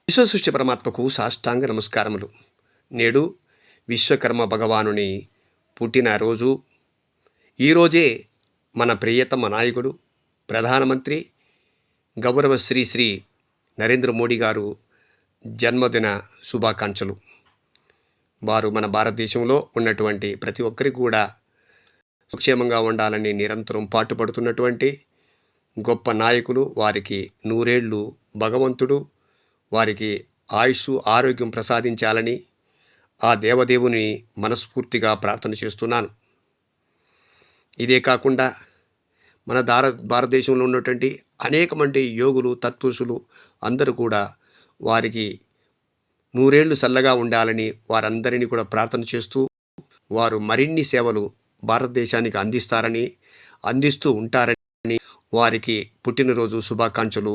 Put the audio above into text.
విశ్వసృష్టి పరమాత్మకు సాష్టాంగ నమస్కారములు. నేడు విశ్వకర్మ భగవానుని పుట్టినరోజు. ఈరోజే మన ప్రియతమ నాయకుడు ప్రధానమంత్రి గౌరవ శ్రీ శ్రీ నరేంద్ర మోడీ గారు జన్మదిన శుభాకాంక్షలు. వారు మన భారతదేశంలో ఉన్నటువంటి ప్రతి ఒక్కరికి కూడా సుక్షేమంగా ఉండాలని నిరంతరం పాటుపడుతున్నటువంటి గొప్ప నాయకులు. వారికి నూరేళ్లు భగవంతుడు వారికి ఆయుష్ ఆరోగ్యం ప్రసాదించాలని ఆ దేవదేవుని మనస్ఫూర్తిగా ప్రార్థన చేస్తున్నాను. ఇదే కాకుండా మన భారతదేశంలో ఉన్నటువంటి అనేక మంది యోగులు తత్పురుషులు అందరూ కూడా వారికి నూరేళ్లు చల్లగా ఉండాలని వారందరినీ కూడా ప్రార్థన చేస్తూ వారు మరిన్ని సేవలు భారతదేశానికి అందిస్తూ ఉంటారని వారికి పుట్టినరోజు శుభాకాంక్షలు.